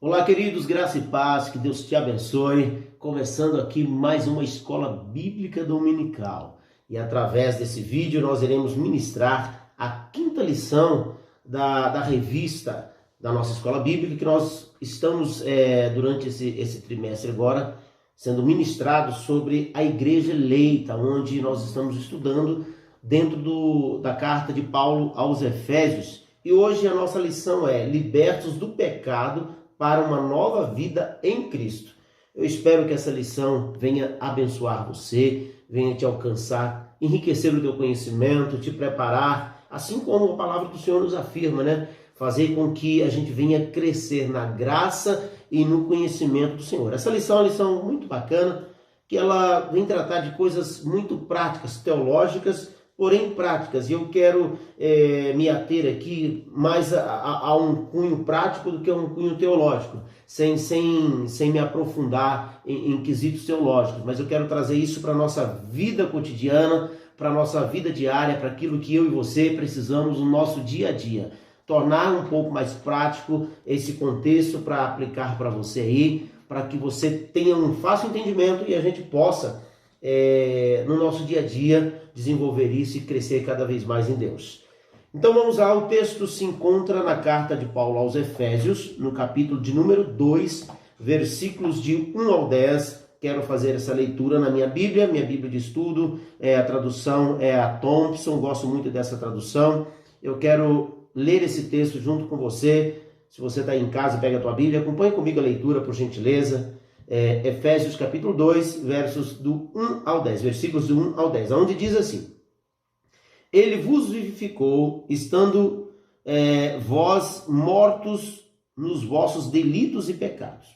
Olá, queridos, graça e paz, que Deus te abençoe. Começando aqui mais uma escola bíblica dominical. E através desse vídeo nós iremos ministrar a quinta lição da revista da nossa escola bíblica, que nós estamos, durante esse trimestre agora, sendo ministrados sobre a igreja eleita, onde nós estamos estudando dentro da carta de Paulo aos Efésios. E hoje a nossa lição é libertos do pecado para uma nova vida em Cristo. Eu espero que essa lição venha abençoar você, venha te alcançar, enriquecer o teu conhecimento, te preparar, assim como a palavra do Senhor nos afirma, né? Fazer com que a gente venha crescer na graça e no conhecimento do Senhor. Essa lição é uma lição muito bacana, que ela vem tratar de coisas muito práticas, teológicas, porém práticas, e eu quero me ater aqui mais a um cunho prático do que a um cunho teológico, sem me aprofundar em quesitos teológicos, mas eu quero trazer isso para a nossa vida cotidiana, para a nossa vida diária, para aquilo que eu e você precisamos no nosso dia a dia. Tornar um pouco mais prático esse contexto para aplicar para você aí, para que você tenha um fácil entendimento e a gente possa, no nosso dia a dia, desenvolver isso e crescer cada vez mais em Deus. Então vamos lá, o texto se encontra na carta de Paulo aos Efésios, no capítulo de número 2, versículos de 1 ao 10. Quero fazer essa leitura na minha Bíblia de estudo, a tradução é a Thompson, gosto muito dessa tradução. Eu quero ler esse texto junto com você. Se você está em casa, pega a tua Bíblia, acompanhe comigo a leitura, por gentileza. Efésios capítulo 2, versos do 1 ao 10, versículos do 1 ao 10, onde diz assim: Ele vos vivificou, estando vós mortos nos vossos delitos e pecados,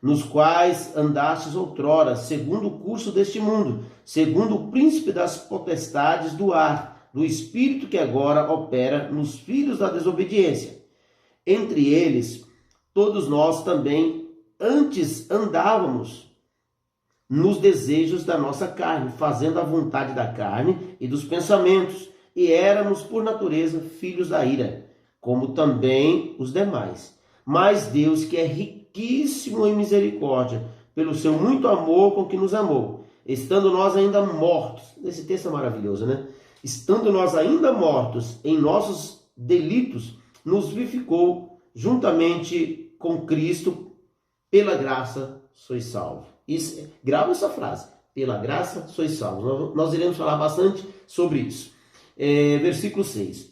nos quais andastes outrora, segundo o curso deste mundo, segundo o príncipe das potestades do ar, do espírito que agora opera nos filhos da desobediência. Entre eles, todos nós também antes andávamos nos desejos da nossa carne, fazendo a vontade da carne e dos pensamentos, e éramos, por natureza, filhos da ira, como também os demais. Mas Deus, que é riquíssimo em misericórdia, pelo seu muito amor com que nos amou, estando nós ainda mortos, esse texto é maravilhoso, né? Estando nós ainda mortos em nossos delitos, nos vivificou juntamente com Cristo. Pela graça sois salvos. Grava essa frase. Pela graça sois salvos. Nós iremos falar bastante sobre isso. Versículo 6.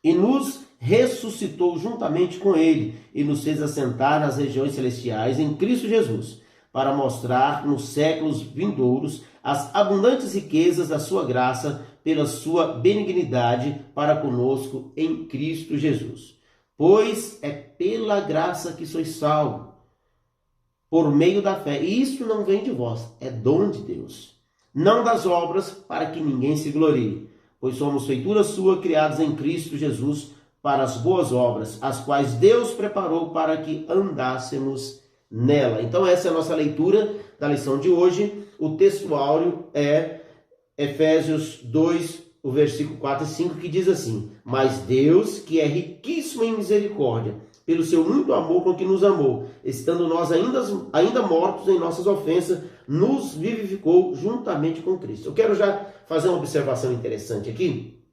E nos ressuscitou juntamente com ele, e nos fez assentar nas regiões celestiais em Cristo Jesus, para mostrar nos séculos vindouros as abundantes riquezas da sua graça, pela sua benignidade para conosco em Cristo Jesus. Pois é pela graça que sois salvos, por meio da fé. E isso não vem de vós, é dom de Deus. Não das obras, para que ninguém se glorie. Pois somos feitura sua, criados em Cristo Jesus, para as boas obras, as quais Deus preparou para que andássemos nela. Então essa é a nossa leitura da lição de hoje. O texto áureo é Efésios 2, o versículo 4 e 5, que diz assim: Mas Deus, que é riquíssimo em misericórdia, pelo seu muito amor com que nos amou, estando nós ainda mortos em nossas ofensas, nos vivificou juntamente com Cristo. Eu quero já fazer uma observação interessante aqui,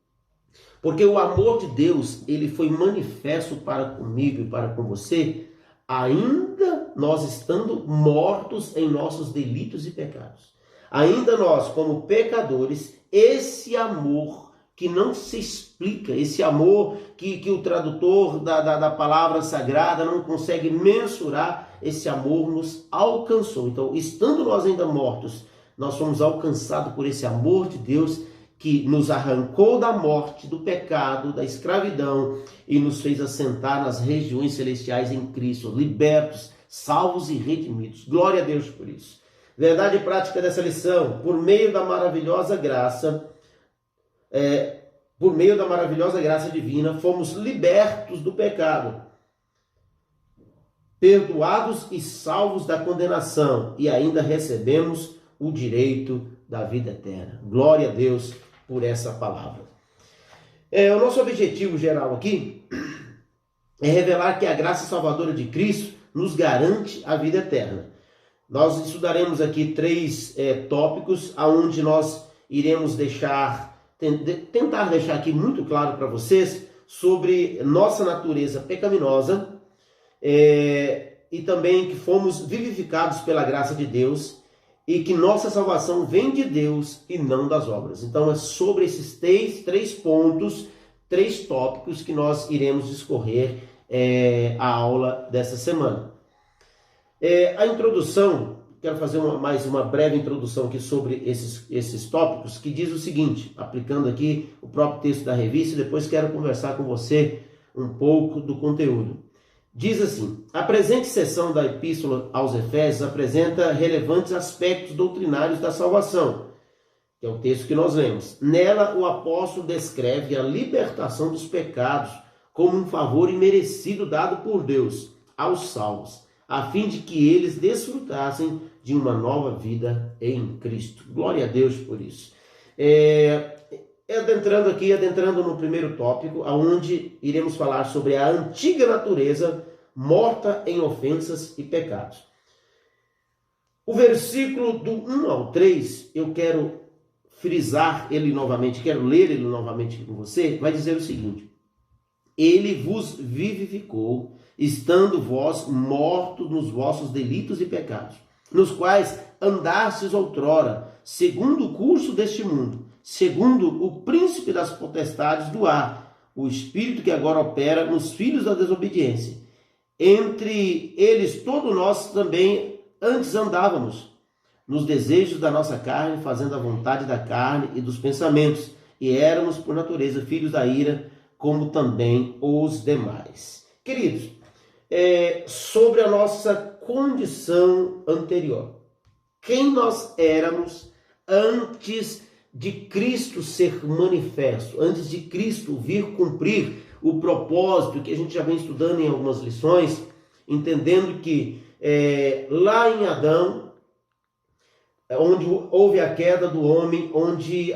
porque o amor de Deus, ele foi manifesto para comigo e para com você, ainda nós estando mortos em nossos delitos e pecados. Ainda nós, como pecadores, esse amor que não se explica, esse amor que o tradutor da palavra sagrada não consegue mensurar, esse amor nos alcançou. Então, estando nós ainda mortos, nós fomos alcançados por esse amor de Deus que nos arrancou da morte, do pecado, da escravidão e nos fez assentar nas regiões celestiais em Cristo, libertos, salvos e redimidos. Glória a Deus por isso. Verdade prática dessa lição: por meio da maravilhosa graça divina, fomos libertos do pecado, perdoados e salvos da condenação, e ainda recebemos o direito da vida eterna. Glória a Deus por essa palavra. O nosso objetivo geral aqui é revelar que a graça salvadora de Cristo nos garante a vida eterna. Nós estudaremos aqui três tópicos, onde nós iremos tentar deixar aqui muito claro para vocês sobre nossa natureza pecaminosa e também que fomos vivificados pela graça de Deus e que nossa salvação vem de Deus e não das obras. Então é sobre esses três pontos, três tópicos que nós iremos discorrer a aula dessa semana. A introdução, quero fazer mais uma breve introdução aqui sobre esses tópicos, que diz o seguinte, aplicando aqui o próprio texto da revista, e depois quero conversar com você um pouco do conteúdo. Diz assim: a presente seção da Epístola aos Efésios apresenta relevantes aspectos doutrinários da salvação, que é o texto que nós lemos. Nela, o apóstolo descreve a libertação dos pecados como um favor imerecido dado por Deus aos salvos, a fim de que eles desfrutassem de uma nova vida em Cristo. Glória a Deus por isso. Adentrando no primeiro tópico, onde iremos falar sobre a antiga natureza morta em ofensas e pecados. O versículo do 1 ao 3, eu quero frisar ele novamente, quero ler ele novamente com você, vai dizer o seguinte: ele vos vivificou, estando vós mortos nos vossos delitos e pecados, nos quais andastes outrora, segundo o curso deste mundo, segundo o príncipe das potestades do ar, o espírito que agora opera nos filhos da desobediência. Entre eles todos nós também antes andávamos, nos desejos da nossa carne, fazendo a vontade da carne e dos pensamentos, e éramos por natureza filhos da ira, como também os demais. Queridos, sobre a nossa condição anterior, quem nós éramos antes de Cristo ser manifesto, antes de Cristo vir cumprir o propósito que a gente já vem estudando em algumas lições, entendendo que lá em Adão, onde houve a queda do homem, onde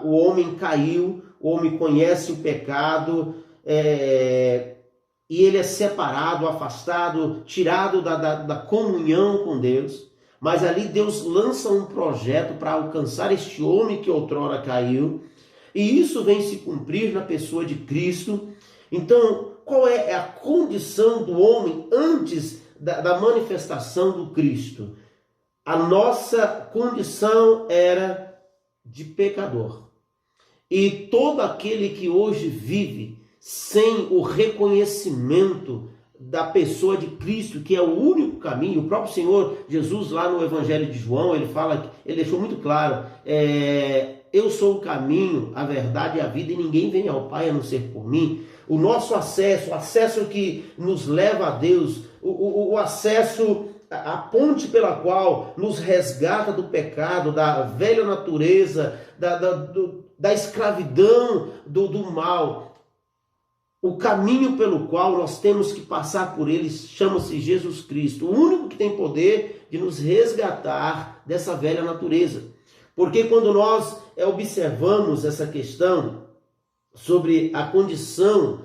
o homem caiu, o homem conhece o pecado, e ele é separado, afastado, tirado da comunhão com Deus. Mas ali Deus lança um projeto para alcançar este homem que outrora caiu, e isso vem se cumprir na pessoa de Cristo. Então, qual é a condição do homem antes da manifestação do Cristo? A nossa condição era de pecador. E todo aquele que hoje vive sem o reconhecimento da pessoa de Cristo, que é o único caminho, o próprio Senhor Jesus lá no Evangelho de João, ele deixou muito claro, eu sou o caminho, a verdade e a vida, e ninguém vem ao Pai a não ser por mim. O nosso acesso, o acesso que nos leva a Deus, o acesso, a ponte pela qual nos resgata do pecado, da velha natureza, da escravidão, do mal. O caminho pelo qual nós temos que passar por ele chama-se Jesus Cristo, o único que tem poder de nos resgatar dessa velha natureza. Porque quando nós observamos essa questão sobre a condição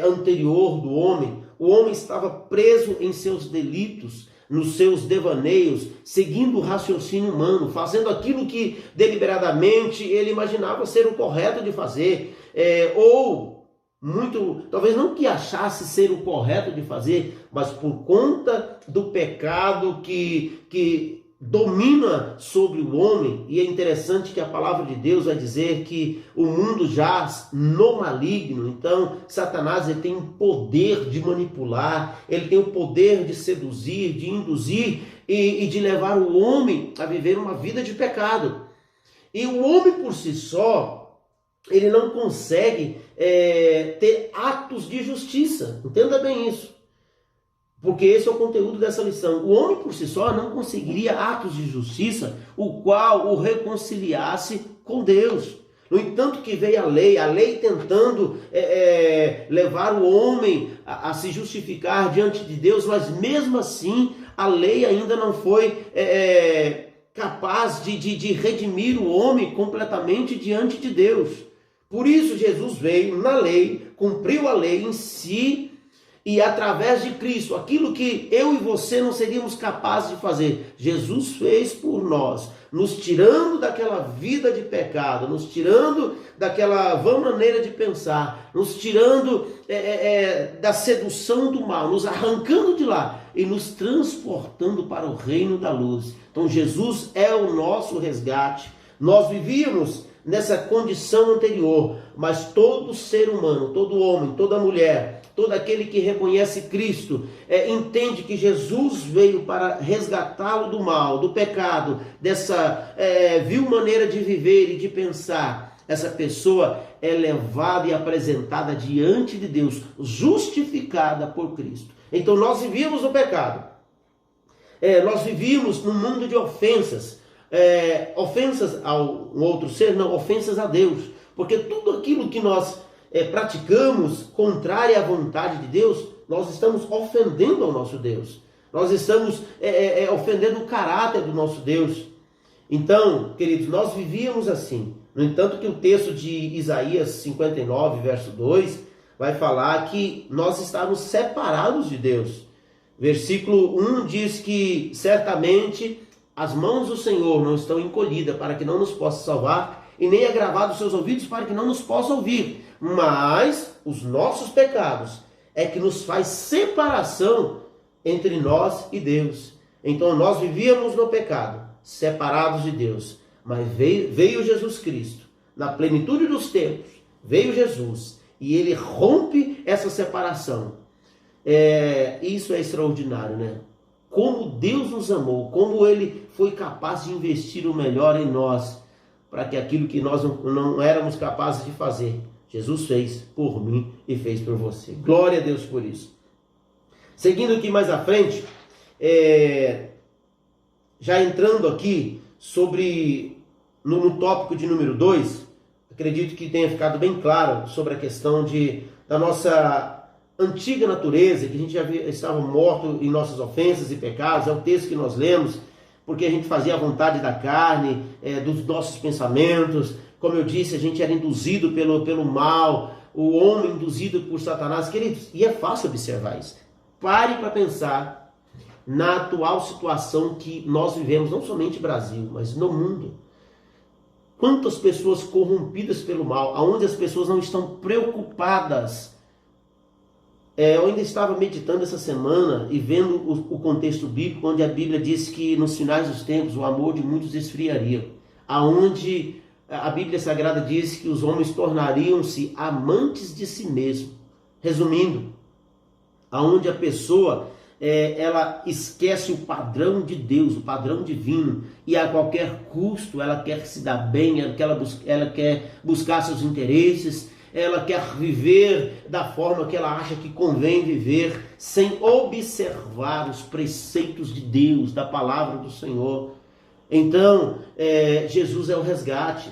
anterior do homem, o homem estava preso em seus delitos, nos seus devaneios, seguindo o raciocínio humano, fazendo aquilo que deliberadamente ele imaginava ser o correto de fazer, talvez não que achasse ser o correto de fazer, mas por conta do pecado que domina sobre o homem. E é interessante que a palavra de Deus vai dizer que o mundo jaz no maligno. Então Satanás ele tem o poder de manipular, ele tem o poder de seduzir, de induzir e de levar o homem a viver uma vida de pecado. E o homem por si só, ele não consegue ter atos de justiça. Entenda bem isso. Porque esse é o conteúdo dessa lição. O homem por si só não conseguiria atos de justiça, o qual o reconciliasse com Deus. No entanto que veio a lei tentando levar o homem a se justificar diante de Deus, mas mesmo assim a lei ainda não foi capaz de redimir o homem completamente diante de Deus. Por isso Jesus veio na lei, cumpriu a lei em si, E através de Cristo, aquilo que eu e você não seríamos capazes de fazer, Jesus fez por nós, nos tirando daquela vida de pecado, nos tirando daquela vã maneira de pensar, nos tirando da sedução do mal, nos arrancando de lá e nos transportando para o reino da luz. Então Jesus é o nosso resgate. Nós vivíamos nessa condição anterior, mas todo ser humano, todo homem, toda mulher, todo aquele que reconhece Cristo, entende que Jesus veio para resgatá-lo do mal, do pecado, dessa vil maneira de viver e de pensar. Essa pessoa é levada e apresentada diante de Deus, justificada por Cristo. Então nós vivíamos no pecado, nós vivíamos num mundo de ofensas, ofensas ao outro ser, não, ofensas a Deus, porque tudo aquilo que nós praticamos contrário à vontade de Deus, nós estamos ofendendo ao nosso Deus, nós estamos ofendendo o caráter do nosso Deus. Então, queridos, nós vivíamos assim. No entanto, que o texto de Isaías 59, verso 2, vai falar que nós estávamos separados de Deus. Versículo 1 diz que certamente as mãos do Senhor não estão encolhidas para que não nos possa salvar, e nem agravado os seus ouvidos para que não nos possa ouvir. Mas os nossos pecados é que nos faz separação entre nós e Deus. Então nós vivíamos no pecado, separados de Deus. Mas veio Jesus Cristo, na plenitude dos tempos, veio Jesus, e ele rompe essa separação. Isso é extraordinário, né? Como Deus nos amou, como ele foi capaz de investir o melhor em nós, para que aquilo que nós não éramos capazes de fazer, Jesus fez por mim e fez por você. Glória a Deus por isso. Seguindo aqui mais à frente, já entrando aqui no tópico de número 2, acredito que tenha ficado bem claro sobre a questão da nossa antiga natureza, que a gente já estava morto em nossas ofensas e pecados. É o texto que nós lemos, porque a gente fazia a vontade da carne, dos nossos pensamentos. Como eu disse, a gente era induzido pelo mal, o homem induzido por Satanás. Queridos, e é fácil observar isso. Pare para pensar na atual situação que nós vivemos, não somente no Brasil, mas no mundo. Quantas pessoas corrompidas pelo mal, aonde as pessoas não estão preocupadas. Eu ainda estava meditando essa semana e vendo o contexto bíblico, onde a Bíblia diz que nos finais dos tempos o amor de muitos esfriaria. Aonde a Bíblia Sagrada diz que os homens tornariam-se amantes de si mesmo. Resumindo, aonde a pessoa ela esquece o padrão de Deus, o padrão divino, e a qualquer custo ela quer se dar bem, ela quer buscar seus interesses, ela quer viver da forma que ela acha que convém viver, sem observar os preceitos de Deus, da palavra do Senhor. Então, Jesus é o resgate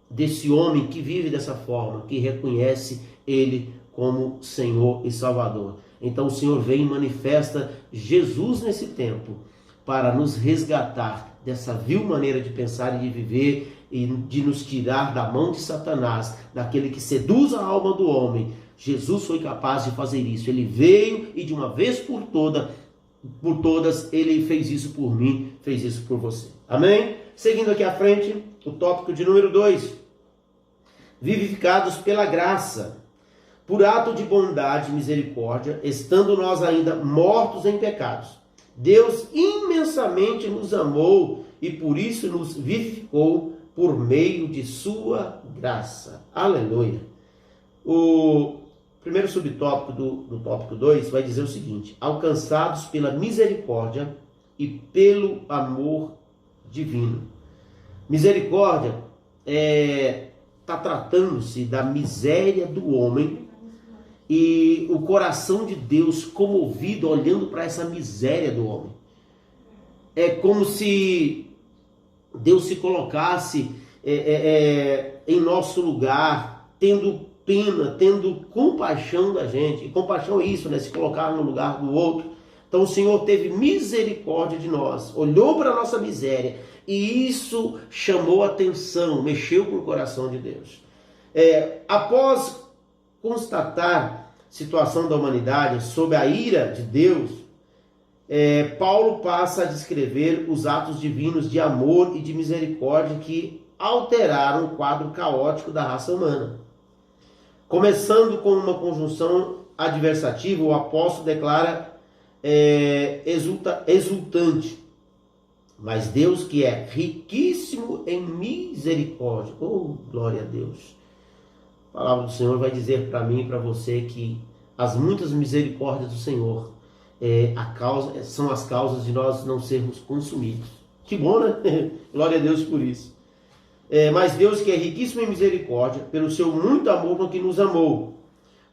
desse homem que vive dessa forma, que reconhece Ele como Senhor e Salvador. Então o Senhor vem e manifesta Jesus nesse tempo para nos resgatar dessa vil maneira de pensar e de viver, e de nos tirar da mão de Satanás, daquele que seduz a alma do homem. Jesus foi capaz de fazer isso. Ele veio e de uma vez por todas, ele fez isso por mim, fez isso por você. Amém? Seguindo aqui à frente, o tópico de número 2. Vivificados pela graça, por ato de bondade e misericórdia, estando nós ainda mortos em pecados. Deus imensamente nos amou e por isso nos vivificou por meio de sua graça. Aleluia. O primeiro subtópico do tópico 2 vai dizer o seguinte: alcançados pela misericórdia e pelo amor divino. Misericórdia está tratando-se da miséria do homem, e o coração de Deus comovido olhando para essa miséria do homem. É como se Deus se colocasse em nosso lugar, tendo pena, tendo compaixão da gente. E compaixão é isso, né? Se colocar no lugar do outro. Então o Senhor teve misericórdia de nós, olhou para a nossa miséria, e isso chamou a atenção, mexeu com o coração de Deus. Após constatar situação da humanidade, sob a ira de Deus, Paulo passa a descrever os atos divinos de amor e de misericórdia que alteraram o quadro caótico da raça humana. Começando com uma conjunção adversativa, o apóstolo declara exultante: mas Deus, que é riquíssimo em misericórdia. Oh, glória a Deus. A palavra do Senhor vai dizer para mim e para você que as muitas misericórdias do Senhor são as causas de nós não sermos consumidos. Que bom, né? Glória a Deus por isso. Mas Deus, que é riquíssimo em misericórdia, pelo seu muito amor com que nos amou.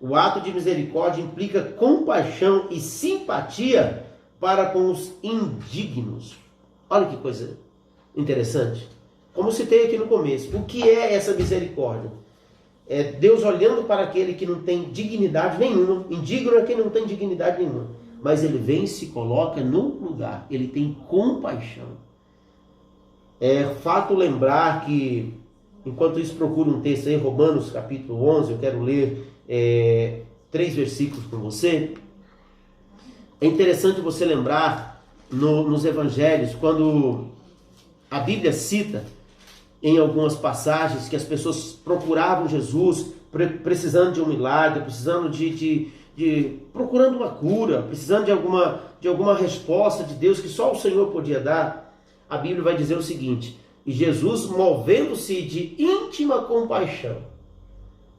O ato de misericórdia implica compaixão e simpatia para com os indignos. Olha que coisa interessante. Como citei aqui no começo, o que é essa misericórdia? É Deus olhando para aquele que não tem dignidade nenhuma. Indigno é quem não tem dignidade nenhuma. Mas ele vem e se coloca no lugar. Ele tem compaixão. É fato lembrar que, enquanto isso, procura um texto aí, Romanos capítulo 11, eu quero ler 3 versículos com você. É interessante você lembrar nos evangelhos, quando a Bíblia cita em algumas passagens que as pessoas procuravam Jesus precisando de um milagre, precisando procurando uma cura, precisando de alguma resposta de Deus que só o Senhor podia dar. A Bíblia vai dizer o seguinte: e Jesus, movendo-se de íntima compaixão,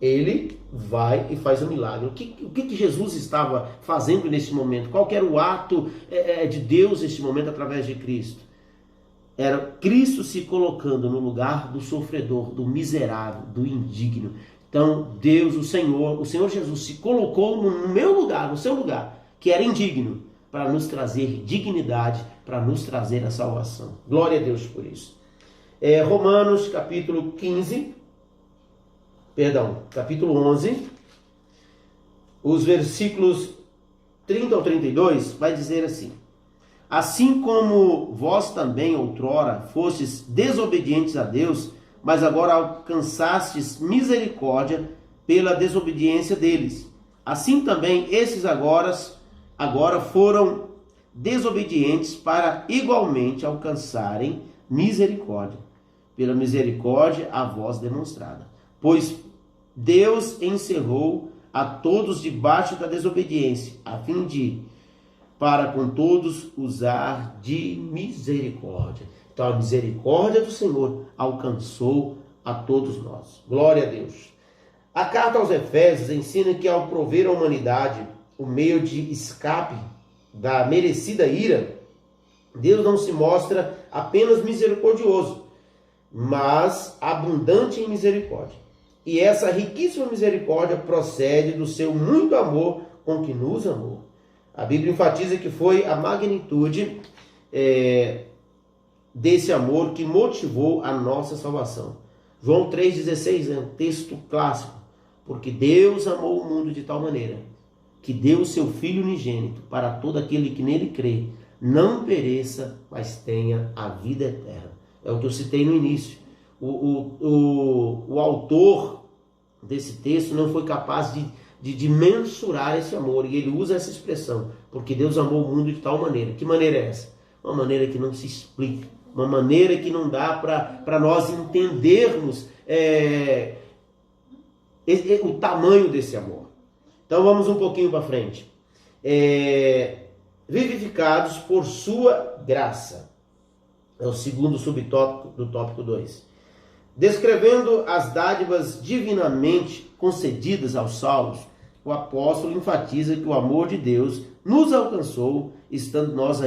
ele vai e faz um milagre. O que Jesus estava fazendo nesse momento? Qual que era o ato de Deus nesse momento através de Cristo? Era Cristo se colocando no lugar do sofredor, do miserável, do indigno. Então Deus, o Senhor Jesus se colocou no meu lugar, no seu lugar, que era indigno, para nos trazer dignidade, para nos trazer a salvação. Glória a Deus por isso. Romanos capítulo 11, os versículos 30 ao 32, vai dizer assim: assim como vós também outrora fostes desobedientes a Deus, mas agora alcançastes misericórdia pela desobediência deles, assim também esses agora foram desobedientes para igualmente alcançarem misericórdia, pela misericórdia a vós demonstrada. Pois Deus encerrou a todos debaixo da desobediência, a fim de, para com todos, usar de misericórdia. Então a misericórdia do Senhor alcançou a todos nós. Glória a Deus. A carta aos Efésios ensina que ao prover à humanidade o meio de escape da merecida ira, Deus não se mostra apenas misericordioso, mas abundante em misericórdia. E essa riquíssima misericórdia procede do seu muito amor com que nos amou. A Bíblia enfatiza que foi a magnitude desse amor que motivou a nossa salvação. João 3,16 é um texto clássico. Porque Deus amou o mundo de tal maneira que deu o seu Filho unigênito para todo aquele que nele crê, não pereça, mas tenha a vida eterna. É o que eu citei no início. O autor desse texto não foi capaz de mensurar esse amor, e ele usa essa expressão, porque Deus amou o mundo de tal maneira. Que maneira é essa? Uma maneira que não se explica, uma maneira que não dá para nós entendermos o tamanho desse amor. Então vamos um pouquinho para frente. Vivificados por sua graça. É o segundo subtópico do tópico 2. Descrevendo as dádivas divinamente concedidas aos salvos, o apóstolo enfatiza que o amor de Deus nos alcançou, estando nós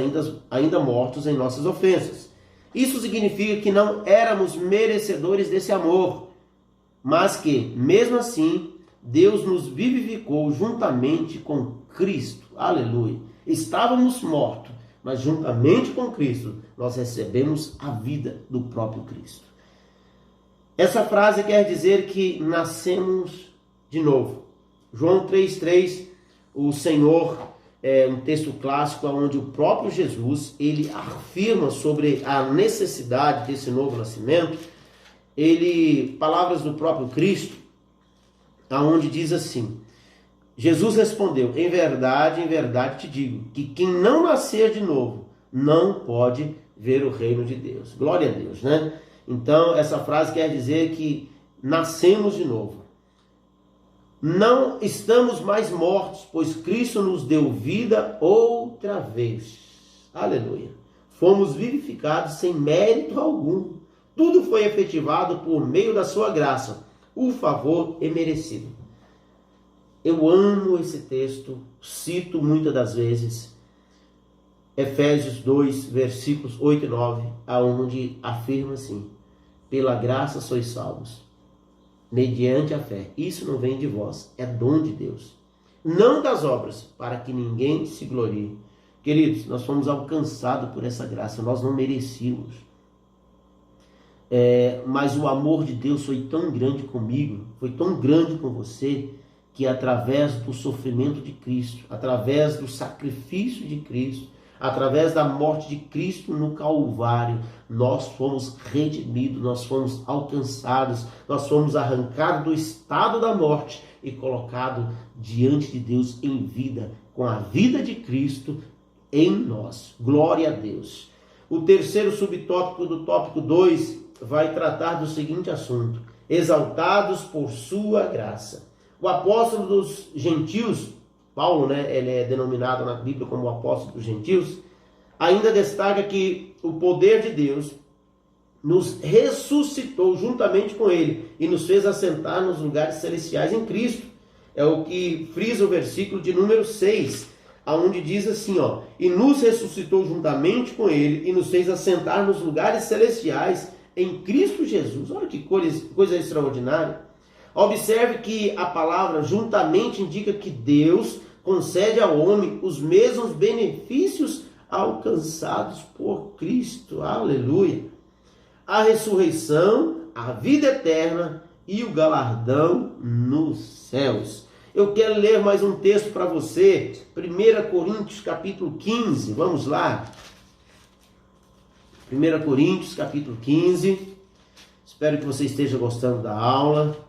ainda mortos em nossas ofensas. Isso significa que não éramos merecedores desse amor, mas que, mesmo assim, Deus nos vivificou juntamente com Cristo. Aleluia! Estávamos mortos, mas juntamente com Cristo nós recebemos a vida do próprio Cristo. Essa frase quer dizer que nascemos de novo. João 3,3, o Senhor, um texto clássico onde o próprio Jesus, ele afirma sobre a necessidade desse novo nascimento. Palavras do próprio Cristo, aonde diz assim: Jesus respondeu: em verdade te digo, que quem não nascer de novo não pode ver o reino de Deus. Glória a Deus, né? Então, essa frase quer dizer que nascemos de novo. Não estamos mais mortos, pois Cristo nos deu vida outra vez. Aleluia. Fomos vivificados sem mérito algum. Tudo foi efetivado por meio da sua graça. O favor é merecido. Eu amo esse texto, cito muitas das vezes. Efésios 2, versículos 8 e 9, aonde afirma assim: pela graça sois salvos, mediante a fé. Isso não vem de vós, é dom de Deus. Não das obras, para que ninguém se glorie. Queridos, nós fomos alcançados por essa graça, nós não merecíamos. Mas o amor de Deus foi tão grande comigo, foi tão grande com você, que através do sofrimento de Cristo, através do sacrifício de Cristo, através da morte de Cristo no Calvário, nós fomos redimidos, nós fomos alcançados, nós fomos arrancados do estado da morte e colocados diante de Deus em vida, com a vida de Cristo em nós. Glória a Deus. O terceiro subtópico do tópico 2 vai tratar do seguinte assunto: exaltados por sua graça. O apóstolo dos gentios, Paulo, ele é denominado na Bíblia como o apóstolo dos gentios, ainda destaca que o poder de Deus nos ressuscitou juntamente com ele e nos fez assentar nos lugares celestiais em Cristo. É o que frisa o versículo de número 6, aonde diz assim, e nos ressuscitou juntamente com ele e nos fez assentar nos lugares celestiais em Cristo Jesus. Olha que coisa extraordinária. Observe que a palavra juntamente indica que Deus concede ao homem os mesmos benefícios alcançados por Cristo. Aleluia! A ressurreição, a vida eterna e o galardão nos céus. Eu quero ler mais um texto para você, 1 Coríntios capítulo 15, vamos lá. 1 Coríntios capítulo 15, espero que você esteja gostando da aula.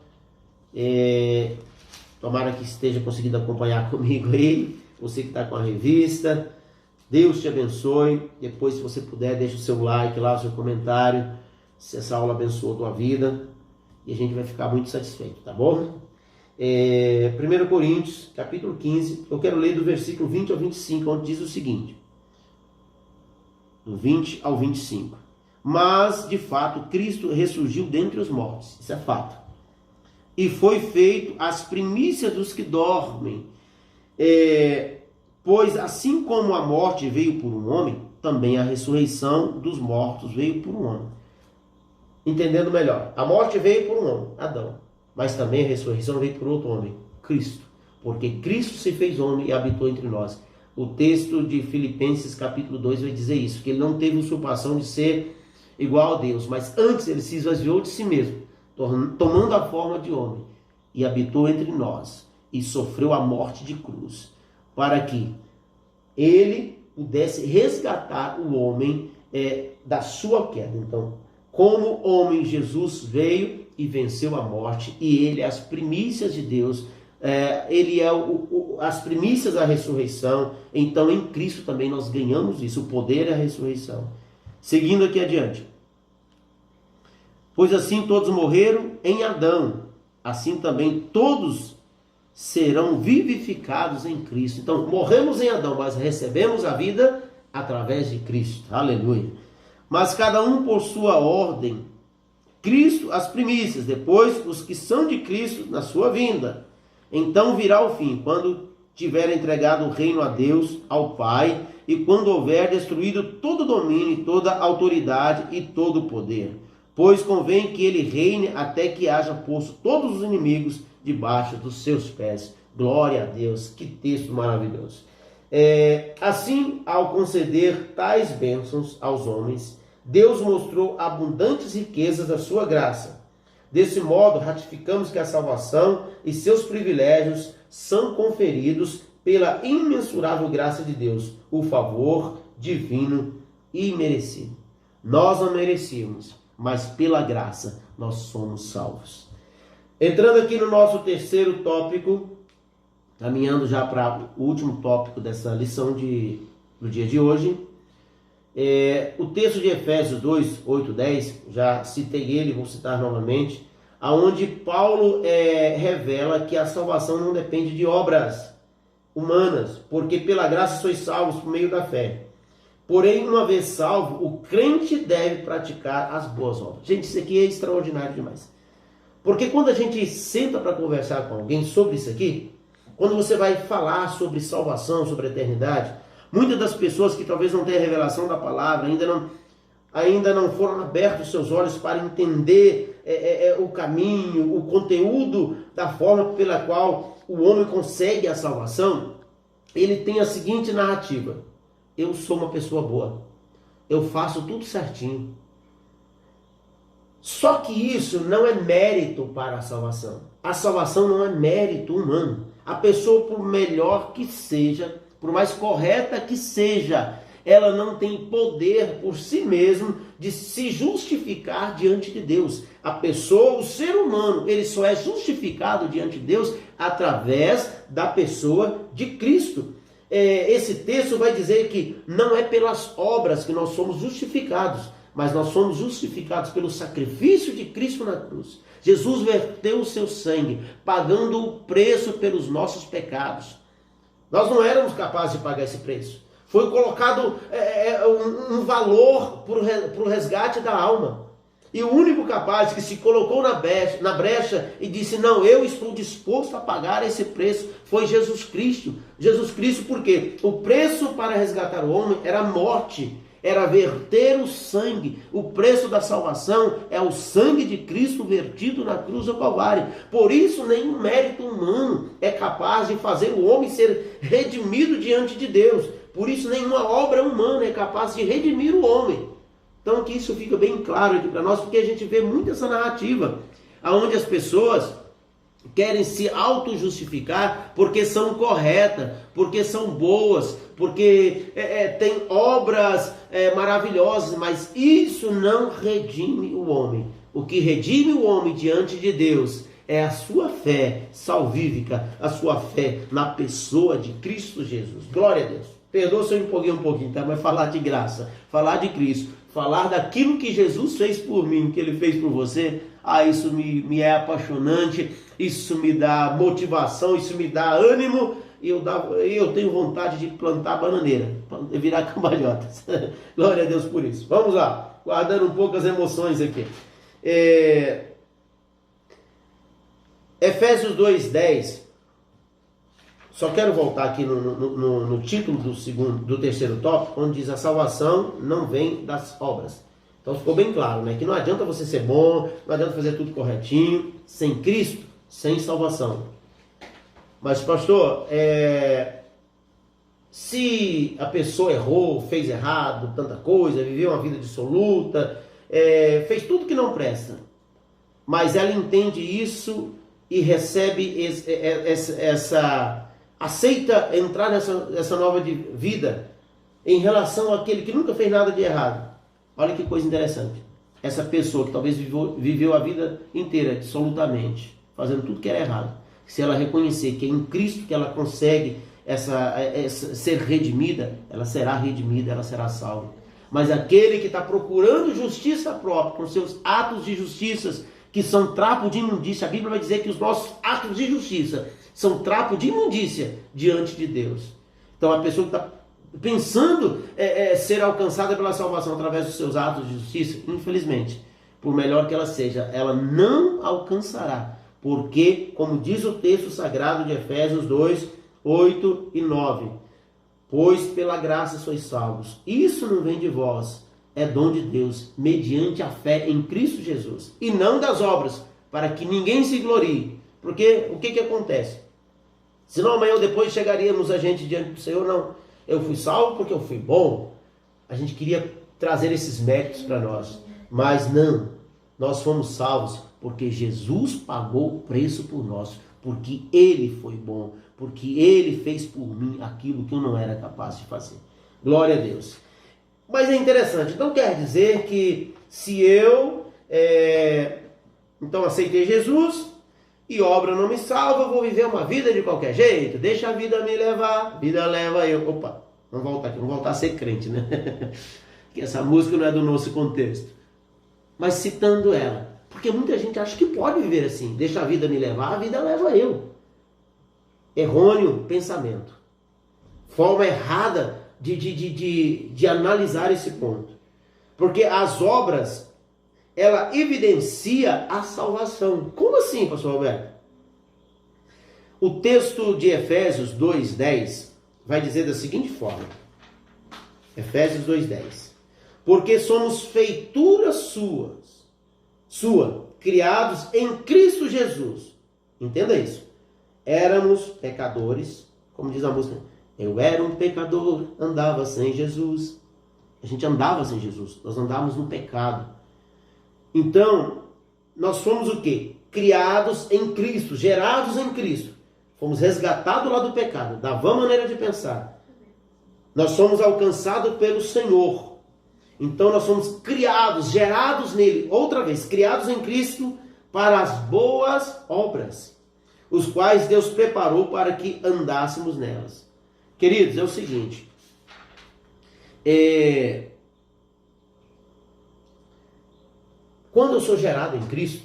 Tomara que esteja conseguindo acompanhar comigo aí, você que está com a revista. Deus te abençoe. Depois, se você puder, deixa o seu like lá, o seu comentário, se essa aula abençoou a tua vida, e a gente vai ficar muito satisfeito, tá bom? 1 Coríntios capítulo 15, eu quero ler do versículo 20 ao 25, onde diz o seguinte, do 20 ao 25: mas de fato Cristo ressurgiu dentre os mortos, isso é fato, e foi feito as primícias dos que dormem, pois assim como a morte veio por um homem, também a ressurreição dos mortos veio por um homem. Entendendo melhor, a morte veio por um homem, Adão, mas também a ressurreição veio por outro homem, Cristo, porque Cristo se fez homem e habitou entre nós. O texto de Filipenses capítulo 2 vai dizer isso, que ele não teve usurpação de ser igual a Deus, mas antes ele se esvaziou de si mesmo, tomando a forma de homem, e habitou entre nós, e sofreu a morte de cruz, para que ele pudesse resgatar o homem da sua queda. Então, como homem, Jesus veio e venceu a morte, e ele é as primícias de Deus, ele é as primícias da ressurreição. Então em Cristo também nós ganhamos isso, o poder é a ressurreição. Seguindo aqui adiante: pois assim todos morreram em Adão, assim também todos serão vivificados em Cristo. Então morremos em Adão, mas recebemos a vida através de Cristo. Aleluia. Mas cada um por sua ordem: Cristo as primícias, depois os que são de Cristo na sua vinda. Então virá o fim, quando tiver entregado o reino a Deus, ao Pai, e quando houver destruído todo domínio, toda autoridade e todo poder. Pois convém que ele reine até que haja posto todos os inimigos debaixo dos seus pés. Glória a Deus, que texto maravilhoso. Assim, ao conceder tais bênçãos aos homens, Deus mostrou abundantes riquezas da sua graça. Desse modo, ratificamos que a salvação e seus privilégios são conferidos pela imensurável graça de Deus, o favor divino e merecido. Nós não merecíamos, mas pela graça nós somos salvos. Entrando aqui no nosso terceiro tópico, Caminhando já para o último tópico dessa lição do dia de hoje. O texto de Efésios 2, 8, 10, já citei ele, vou citar novamente, aonde Paulo revela que a salvação não depende de obras humanas, porque pela graça sois salvos por meio da fé. Porém, uma vez salvo, o crente deve praticar as boas obras. Gente, isso aqui é extraordinário demais. Porque quando a gente senta para conversar com alguém sobre isso aqui, quando você vai falar sobre salvação, sobre a eternidade, muitas das pessoas que talvez não tenham a revelação da palavra, ainda não foram abertos seus olhos para entender o caminho, o conteúdo da forma pela qual o homem consegue a salvação, ele tem a seguinte narrativa: eu sou uma pessoa boa, eu faço tudo certinho. Só que isso não é mérito para a salvação. A salvação não é mérito humano. A pessoa, por melhor que seja, por mais correta que seja, ela não tem poder por si mesmo de se justificar diante de Deus. A pessoa, o ser humano, ele só é justificado diante de Deus através da pessoa de Cristo. Esse texto vai dizer que não é pelas obras que nós somos justificados, mas nós somos justificados pelo sacrifício de Cristo na cruz. Jesus verteu o seu sangue, pagando o preço pelos nossos pecados. Nós não éramos capazes de pagar esse preço. Foi colocado um valor para o resgate da alma. E o único capaz que se colocou na brecha e disse: não, eu estou disposto a pagar esse preço, foi Jesus Cristo. Jesus Cristo, porque o preço para resgatar o homem era a morte, era verter o sangue. O preço da salvação é o sangue de Cristo vertido na cruz do Calvário. Por isso, nenhum mérito humano é capaz de fazer o homem ser redimido diante de Deus. Por isso, nenhuma obra humana é capaz de redimir o homem. Então, que isso fica bem claro aqui para nós, porque a gente vê muito essa narrativa, onde as pessoas querem se auto-justificar porque são corretas, porque são boas, porque têm obras maravilhosas, mas isso não redime o homem. O que redime o homem diante de Deus é a sua fé salvífica, a sua fé na pessoa de Cristo Jesus. Glória a Deus. Perdoa se eu empolguei um pouquinho, tá? Mas falar de graça, falar de Cristo, falar daquilo que Jesus fez por mim, que Ele fez por você, isso me é apaixonante, isso me dá motivação, isso me dá ânimo, e eu tenho vontade de plantar bananeira, virar cambalhotas. Glória a Deus por isso. Vamos lá, guardando um pouco as emoções aqui. Efésios 2:10. Só quero voltar aqui no título do terceiro tópico, onde diz: a salvação não vem das obras. Então ficou bem claro, né? Que não adianta você ser bom, não adianta fazer tudo corretinho, sem Cristo, sem salvação. Mas, pastor, se a pessoa errou, fez errado, tanta coisa, viveu uma vida dissoluta, fez tudo que não presta, mas ela entende isso e recebe aceita entrar nessa nova vida em relação àquele que nunca fez nada de errado. Olha que coisa interessante. Essa pessoa que talvez viveu a vida inteira dissolutamente, fazendo tudo que era errado, se ela reconhecer que é em Cristo que ela consegue ser redimida, ela será redimida, ela será salva. Mas aquele que está procurando justiça própria, com seus atos de justiça, que são trapo de imundícia, a Bíblia vai dizer que os nossos atos de justiça são trapo de imundícia diante de Deus. Então a pessoa que está pensando ser alcançada pela salvação através dos seus atos de justiça, infelizmente, por melhor que ela seja, ela não alcançará. Porque, como diz o texto sagrado de Efésios 2, 8 e 9, pois pela graça sois salvos. Isso não vem de vós, é dom de Deus, mediante a fé em Cristo Jesus, e não das obras, para que ninguém se glorie. Porque o que acontece? Senão amanhã ou depois chegaríamos a gente diante do Senhor: não, eu fui salvo porque eu fui bom. A gente queria trazer esses méritos para nós, mas não, nós fomos salvos porque Jesus pagou o preço por nós, porque Ele foi bom, porque Ele fez por mim aquilo que eu não era capaz de fazer. Glória a Deus. Mas é interessante, então quer dizer que se eu então aceitei Jesus, e obra não me salva, eu vou viver uma vida de qualquer jeito, deixa a vida me levar, a vida leva eu. Opa, vamos voltar aqui, vamos voltar a ser crente, né? Que essa música não é do nosso contexto. Mas citando ela, porque muita gente acha que pode viver assim, deixa a vida me levar, a vida leva eu. Errôneo pensamento. Forma errada de analisar esse ponto. Porque as obras, ela evidencia a salvação. Como assim, pastor Roberto? O texto de Efésios 2:10 vai dizer da seguinte forma. Efésios 2:10. Porque somos feituras sua, criados em Cristo Jesus. Entenda isso. Éramos pecadores, como diz a música, eu era um pecador, andava sem Jesus. A gente andava sem Jesus, nós andávamos no pecado. Então, nós fomos o quê? Criados em Cristo, gerados em Cristo. Fomos resgatados lá do pecado, da vã maneira de pensar. Nós somos alcançados pelo Senhor. Então nós somos criados, gerados nele, outra vez, criados em Cristo para as boas obras, os quais Deus preparou para que andássemos nelas. Queridos, é o seguinte, quando eu sou gerado em Cristo,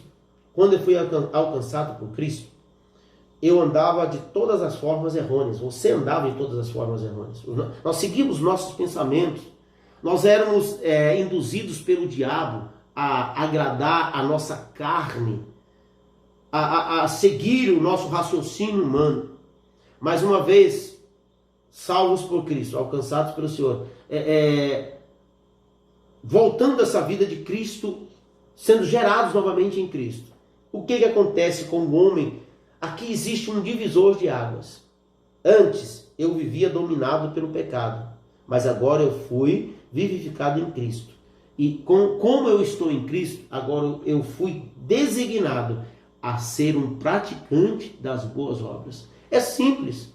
quando eu fui alcançado por Cristo, eu andava de todas as formas errôneas, você andava de todas as formas errôneas, nós seguimos nossos pensamentos, nós éramos induzidos pelo diabo a agradar a nossa carne, a seguir o nosso raciocínio humano. Mais uma vez, salvos por Cristo, alcançados pelo Senhor, voltando a essa vida de Cristo, sendo gerados novamente em Cristo. O que acontece com o homem? Aqui existe um divisor de águas. Antes, eu vivia dominado pelo pecado, mas agora eu fui vivificado em Cristo. E como eu estou em Cristo, agora eu fui designado a ser um praticante das boas obras. É simples.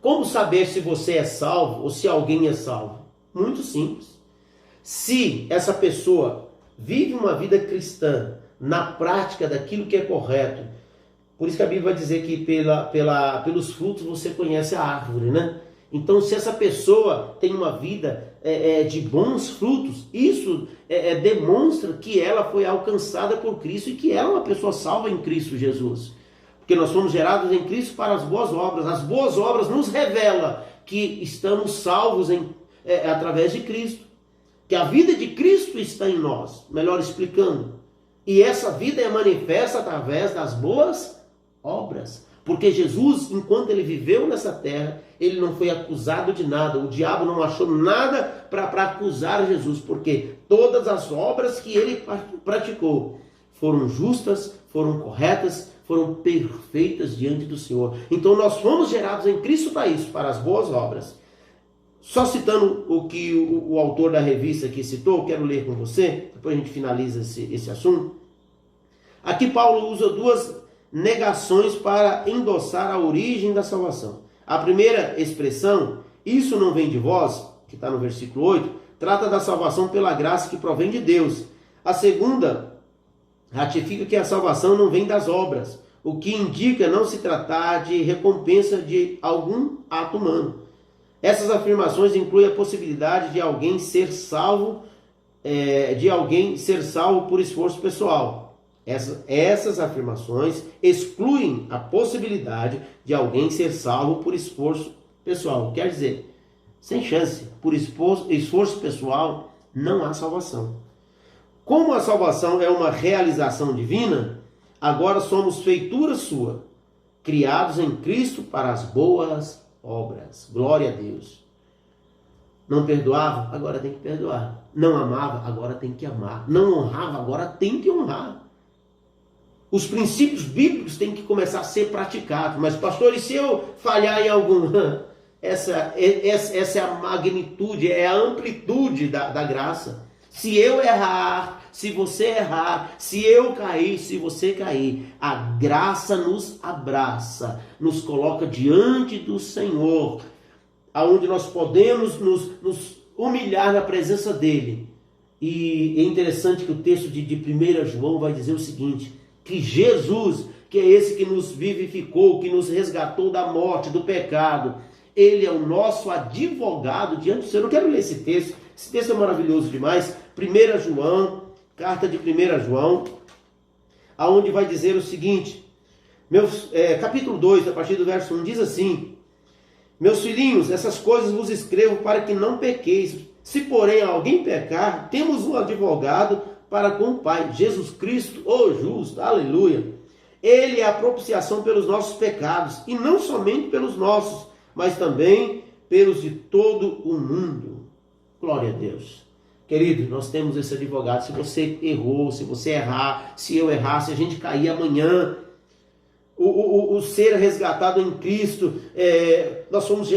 Como saber se você é salvo ou se alguém é salvo? Muito simples. Se essa pessoa vive uma vida cristã na prática daquilo que é correto, por isso que a Bíblia vai dizer que pelos frutos você conhece a árvore, né? Então, se essa pessoa tem uma vida de bons frutos, isso demonstra que ela foi alcançada por Cristo e que ela é uma pessoa salva em Cristo Jesus. Porque nós fomos gerados em Cristo para as boas obras. As boas obras nos revelam que estamos salvos através de Cristo. Que a vida de Cristo está em nós, melhor explicando. E essa vida é manifesta através das boas obras. Porque Jesus, enquanto ele viveu nessa terra, ele não foi acusado de nada. O diabo não achou nada para acusar Jesus, porque todas as obras que ele praticou foram justas, foram corretas, foram perfeitas diante do Senhor. Então nós fomos gerados em Cristo para isso, para as boas obras. Só citando o que o autor da revista aqui citou, quero ler com você, depois a gente finaliza esse assunto. Aqui Paulo usa duas negações para endossar a origem da salvação. A primeira expressão, isso não vem de vós, que está no versículo 8, trata da salvação pela graça que provém de Deus. A segunda ratifica que a salvação não vem das obras, o que indica não se tratar de recompensa de algum ato humano. Essas afirmações incluem a possibilidade de alguém ser salvo, por esforço pessoal. Essas afirmações excluem a possibilidade de alguém ser salvo por esforço pessoal. Quer dizer, sem chance, por esforço pessoal não há salvação. Como a salvação é uma realização divina, agora somos feitura sua, criados em Cristo para as boas obras. Glória a Deus. Não perdoava? Agora tem que perdoar. Não amava? Agora tem que amar. Não honrava? Agora tem que honrar. Os princípios bíblicos têm que começar a ser praticados. Mas, pastor, e se eu falhar em algum? Essa é a magnitude, é a amplitude da graça. Se eu errar, se você errar, se eu cair, se você cair, a graça nos abraça, nos coloca diante do Senhor, aonde nós podemos nos humilhar na presença dele. E é interessante que o texto de 1 João vai dizer o seguinte, que Jesus, que é esse que nos vivificou, que nos resgatou da morte, do pecado. Ele é o nosso advogado diante do Senhor. Eu quero ler esse texto é maravilhoso demais. 1 João, carta de 1 João, aonde vai dizer o seguinte, capítulo 2, a partir do verso 1, diz assim: meus filhinhos, essas coisas vos escrevo para que não pequeis. Se porém alguém pecar, temos um advogado para com o Pai, Jesus Cristo, o justo, aleluia. Ele é a propiciação pelos nossos pecados, e não somente pelos nossos, mas também pelos de todo o mundo. Glória a Deus. Querido, nós temos esse advogado. Se você errou, se você errar, se eu errar, se a gente cair amanhã, o ser resgatado em Cristo, nós somos